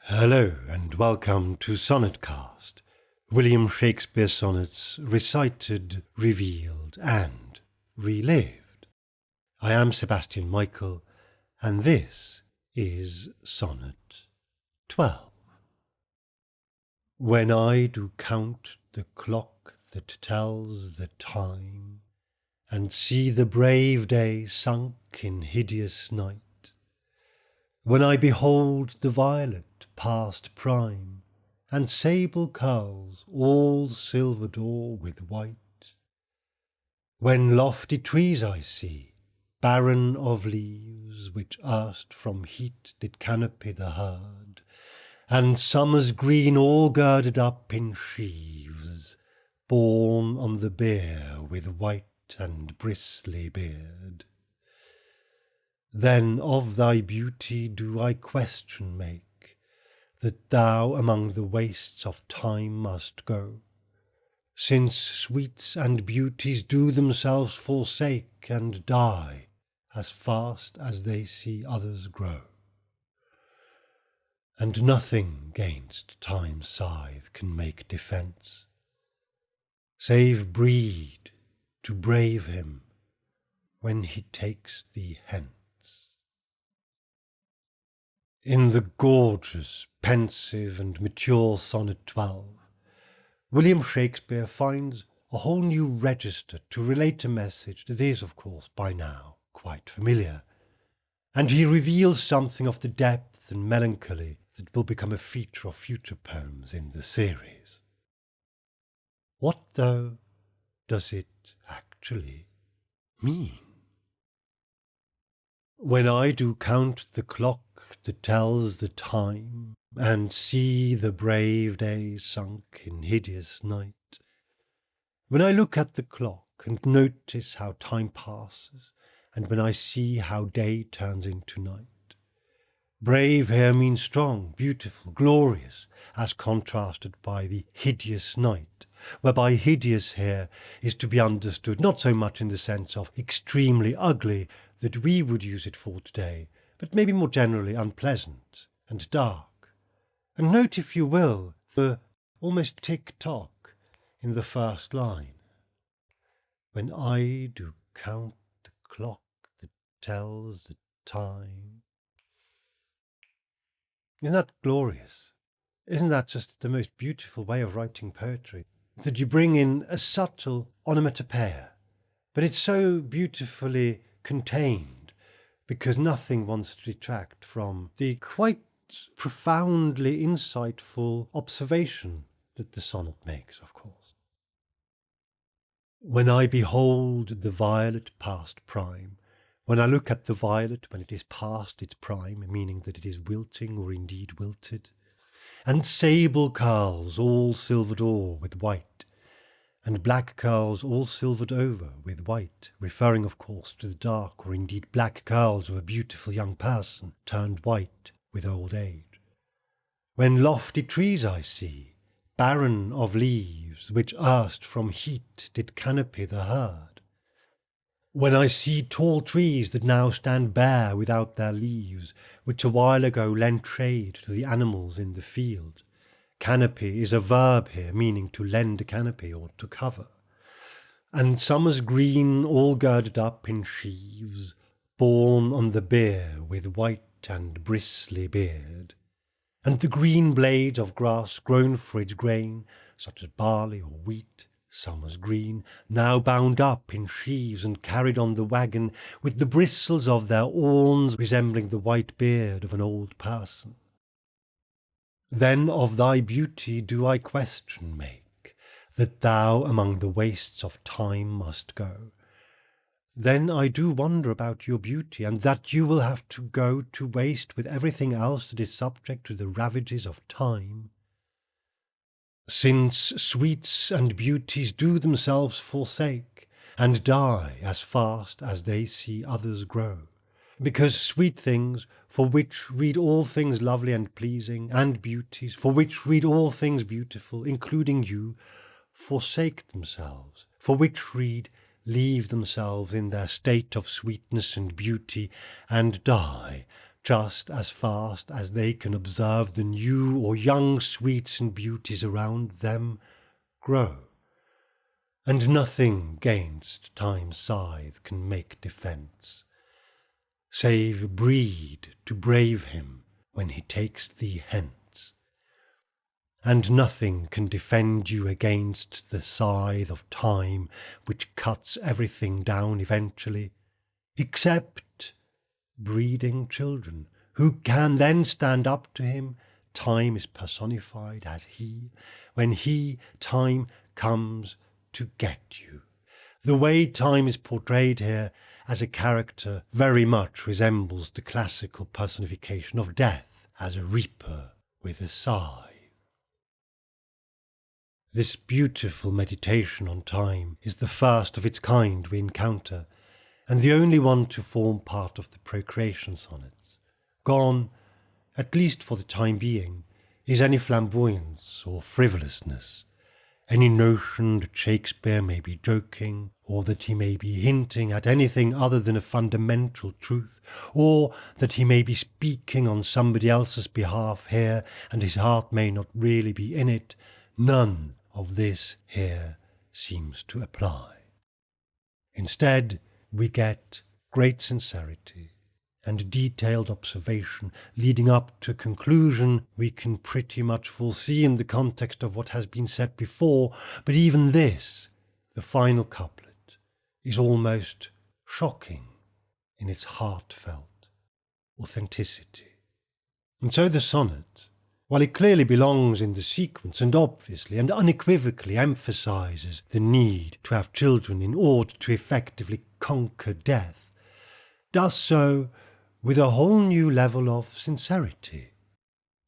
Hello and welcome to Sonnetcast, William Shakespeare sonnets recited, revealed and relived. I am Sebastian Michael and this is Sonnet 12. When I do count the clock that tells the time, and see the brave day sunk in hideous night, when I behold the violet past prime, and sable curls all silvered o'er with white, when lofty trees I see, barren of leaves, which erst from heat did canopy the herd, and summer's green all girded up in sheaves, borne on the bier with white and bristly beard. Then of thy beauty do I question make, that thou among the wastes of time must go, since sweets and beauties do themselves forsake and die as fast as they see others grow. And nothing 'gainst time's scythe can make defence, save breed to brave him when he takes thee hence. In the gorgeous, pensive and mature Sonnet 12, William Shakespeare finds a whole new register to relate a message that is, of course, by now quite familiar, and he reveals something of the depth and melancholy that will become a feature of future poems in the series. What, though, does it actually mean? When I do count the clock that tells the time, and see the brave day sunk in hideous night, when I look at the clock and notice how time passes, and when I see how day turns into night, brave here means strong, beautiful, glorious, as contrasted by the hideous night, whereby hideous here is to be understood not so much in the sense of extremely ugly that we would use it for today, but maybe more generally unpleasant and dark. And note, if you will, the almost tick-tock in the first line. When I do count the clock that tells the time. Isn't that glorious? Isn't that just the most beautiful way of writing poetry? That you bring in a subtle onomatopoeia, but it's so beautifully contained because nothing wants to detract from the quite profoundly insightful observation that the sonnet makes, of course. When I behold the violet past prime, when I look at the violet when it is past its prime, meaning that it is wilting or indeed wilted, and sable curls all silvered o'er with white, and black curls all silvered over with white, referring of course to the dark or indeed black curls of a beautiful young person turned white with old age. When lofty trees I see, barren of leaves, which erst from heat did canopy the herd, when I see tall trees that now stand bare without their leaves, which a while ago lent shade to the animals in the field. Canopy is a verb here, meaning to lend a canopy or to cover. And summer's green all girded up in sheaves, borne on the bier with white and bristly beard. And the green blades of grass grown for its grain, such as barley or wheat, summer's green, now bound up in sheaves and carried on the waggon, with the bristles of their awns resembling the white beard of an old person. Then of thy beauty do I question make, that thou among the wastes of time must go. Then I do wonder about your beauty, and that you will have to go to waste with everything else that is subject to the ravages of time. Since sweets and beauties do themselves forsake, and die as fast as they see others grow. Because sweet things, for which read all things lovely and pleasing, and beauties, for which read all things beautiful, including you, forsake themselves, for which read leave themselves in their state of sweetness and beauty, and die just as fast as they can observe the new or young sweets and beauties around them grow. And nothing 'gainst time's scythe can make defence, save breed to brave him when he takes thee hence. And nothing can defend you against the scythe of time, which cuts everything down eventually, except breeding children, who can then stand up to him. Time is personified as he, when he, time, comes to get you. The way time is portrayed here as a character very much resembles the classical personification of death as a reaper with a scythe. This beautiful meditation on time is the first of its kind we encounter, and the only one to form part of the procreation sonnets. Gone, at least for the time being, is any flamboyance or frivolousness, any notion that Shakespeare may be joking, or that he may be hinting at anything other than a fundamental truth, or that he may be speaking on somebody else's behalf here, and his heart may not really be in it. None of this here seems to apply. Instead, we get great sincerity and detailed observation leading up to a conclusion we can pretty much foresee in the context of what has been said before, but even this, the final couplet, is almost shocking in its heartfelt authenticity. And so the sonnet, while it clearly belongs in the sequence and obviously and unequivocally emphasizes the need to have children in order to effectively conquer death, does so with a whole new level of sincerity.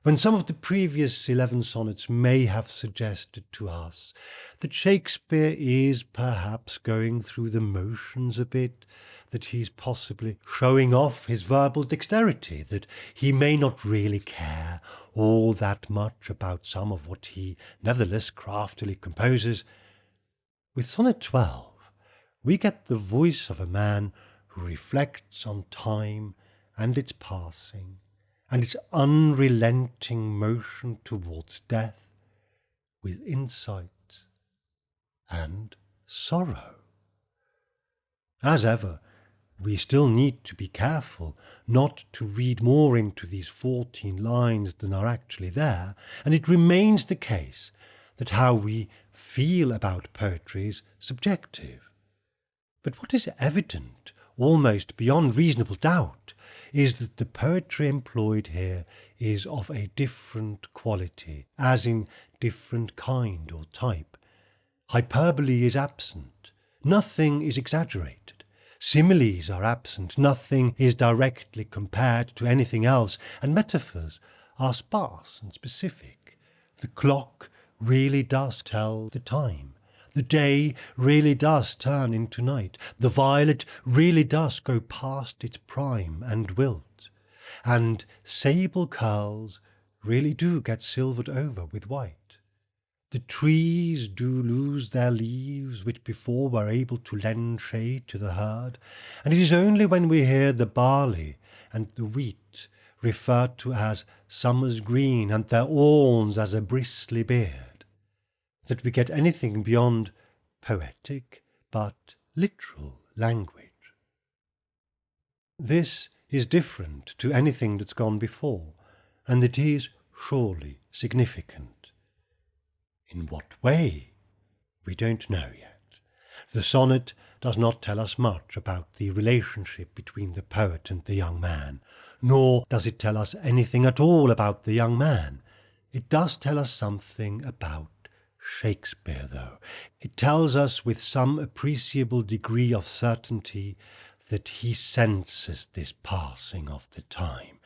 When some of the previous 11 sonnets may have suggested to us that Shakespeare is perhaps going through the motions a bit, that he's possibly showing off his verbal dexterity, that he may not really care all that much about some of what he nevertheless craftily composes, with Sonnet 12 we get the voice of a man who reflects on time and its passing, and its unrelenting motion towards death, with insight and sorrow. As ever, we still need to be careful not to read more into these 14 lines than are actually there, and it remains the case that how we feel about poetry is subjective. But what is evident, almost beyond reasonable doubt, is that the poetry employed here is of a different quality, as in different kind or type. Hyperbole is absent, nothing is exaggerated. Similes are absent, nothing is directly compared to anything else, and metaphors are sparse and specific. The clock really does tell the time. The day really does turn into night. The violet really does go past its prime and wilt. And sable curls really do get silvered over with white. The trees do lose their leaves, which before were able to lend shade to the herd, and it is only when we hear the barley and the wheat referred to as summer's green and their awns as a bristly beard, that we get anything beyond poetic but literal language. This is different to anything that's gone before, and it is surely significant. In what way? We don't know yet. The sonnet does not tell us much about the relationship between the poet and the young man, nor does it tell us anything at all about the young man. It does tell us something about Shakespeare, though. It tells us with some appreciable degree of certainty that he senses this passing of the time,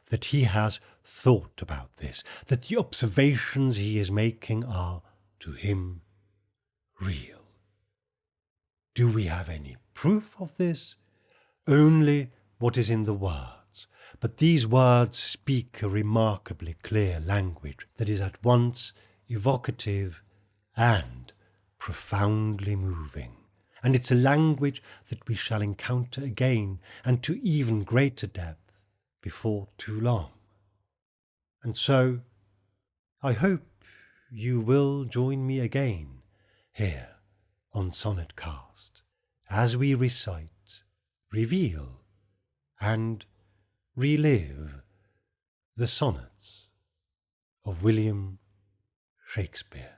that he has thought about this, that the observations he is making are, to him, real. Do we have any proof of this? Only what is in the words, but these words speak a remarkably clear language that is at once evocative and profoundly moving, and it's a language that we shall encounter again, and to even greater depth, before too long. And so, I hope you will join me again here on Sonnet Cast, as we recite, reveal, and relive the sonnets of William Shakespeare.